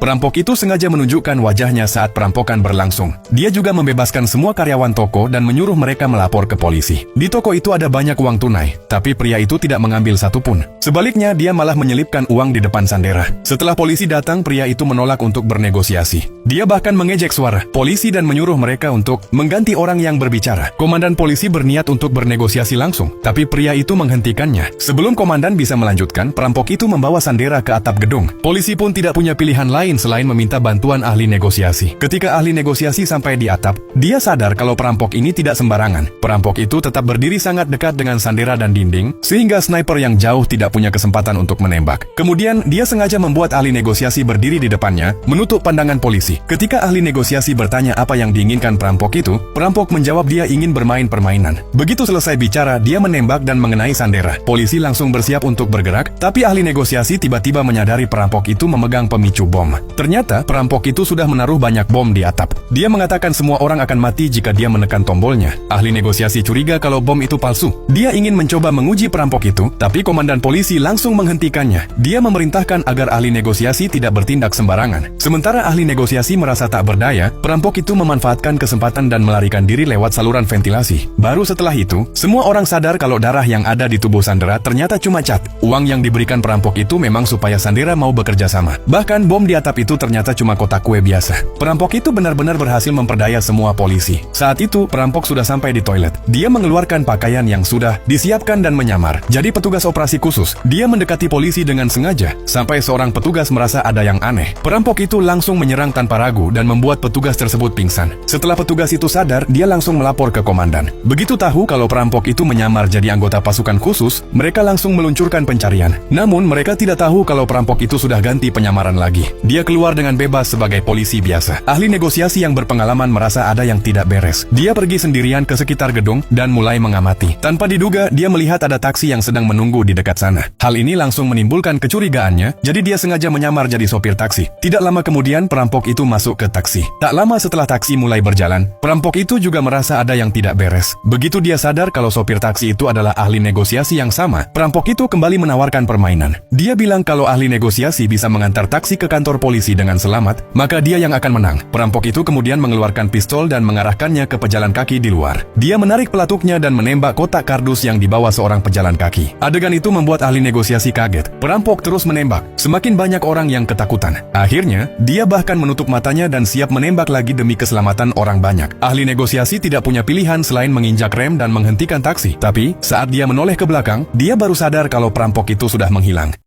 Perampok itu sengaja menunjukkan wajahnya saat perampokan berlangsung. Dia juga membebaskan semua karyawan toko dan menyuruh mereka melapor ke polisi. Di toko itu ada banyak uang tunai, tapi pria itu tidak mengambil satupun. Sebaliknya, dia malah menyelipkan uang di depan Sandera. Setelah polisi datang, pria itu menolak untuk bernegosiasi. Dia bahkan mengejek suara polisi dan menyuruh mereka untuk mengganti orang yang berbicara. Komandan polisi berniat untuk bernegosiasi langsung, tapi pria itu menghentikannya. Sebelum komandan bisa melanjutkan, perampok itu membawa Sandera ke atap gedung. Polisi pun tidak punya pilihan lain selain meminta bantuan ahli negosiasi. Ketika ahli negosiasi sampai di atap, dia sadar kalau perampok ini tidak sembarangan. Perampok itu tetap berdiri sangat dekat dengan Sandera dan dinding, sehingga sniper yang jauh tidak punya kesempatan untuk menembak. Kemudian, dia sengaja membuat ahli negosiasi berdiri di depannya, menutup pandangan polisi. Ketika ahli negosiasi bertanya apa yang diinginkan perampok itu, perampok menjawab dia ingin bermain permainan. Begitu selesai bicara, dia menembak dan mengenai Sandera. Polisi langsung bersiap untuk bergerak, tapi ahli negosiasi tiba-tiba menyadari perampok itu memegang pemicu bom. Ternyata, perampok itu sudah menaruh banyak bom di atap. Dia mengatakan semua orang akan mati jika dia menekan tombolnya. Ahli negosiasi curiga kalau bom itu palsu. Dia ingin mencoba menguji perampok itu, tapi komandan polisi langsung menghentikannya. Dia memerintahkan agar ahli negosiasi tidak bertindak sembarangan. Sementara ahli negosiasi merasa tak berdaya, perampok itu memanfaatkan kesempatan dan melarikan diri lewat saluran ventilasi. Baru setelah itu, semua orang sadar kalau darah yang ada di tubuh Sandera ternyata cuma cat. Uang yang diberikan perampok itu memang supaya Sandera mau bekerja sama. Bahkan bom di atap itu ternyata cuma kotak kue biasa. Perampok itu benar-benar berhasil memperdaya semua polisi. Saat itu, perampok sudah sampai di toilet. Dia mengeluarkan pakaian yang sudah disiapkan dan menyamar jadi petugas operasi khusus. Dia mendekati polisi dengan sengaja, sampai seorang petugas merasa ada yang aneh. Perampok itu langsung menyerang tanpa ragu dan membuat petugas tersebut pingsan. Setelah petugas itu sadar, dia langsung melapor ke komandan. Begitu tahu kalau perampok itu menyamar jadi anggota pasukan khusus, mereka langsung meluncurkan pencarian. Namun, mereka tidak tahu kalau perampok itu sudah ganti penyamaran lagi. Dia keluar dengan bebas sebagai polisi biasa. Ahli negosiasi yang berpengalaman merasa ada yang tidak beres. Dia pergi sendirian ke sekitar gedung dan mulai mengamati. Tanpa diduga, dia melihat ada taksi yang sedang menunggu di dekat sana. Hal ini langsung menimbulkan kecurigaannya, jadi dia sengaja menyamar jadi sopir taksi. Tidak lama kemudian, perampok itu masuk ke taksi. Tak lama setelah taksi mulai berjalan, perampok itu juga merasa ada yang tidak beres. Begitu dia sadar kalau sopir taksi itu adalah ahli negosiasi yang sama, perampok itu kembali menawarkan permainan. Dia bilang kalau ahli negosiasi bisa mengantar taksi ke kantor polisi dengan selamat, maka dia yang akan menang. Perampok itu kemudian mengeluarkan pistol dan mengarahkannya ke pejalan kaki di luar. Dia menarik pelatuknya dan menembak kotak kardus yang dibawa seorang pejalan kaki. Adegan itu membuat ahli negosiasi kaget. Perampok terus menembak. Semakin banyak orang yang ketakutan. Akhirnya, dia bahkan menutup matanya dan siap menembak lagi demi keselamatan orang banyak. Ahli negosiasi tidak punya pilihan selain menginjak rem dan menghentikan taksi. Tapi, saat dia menoleh ke belakang, dia baru sadar kalau perampok itu sudah menghilang.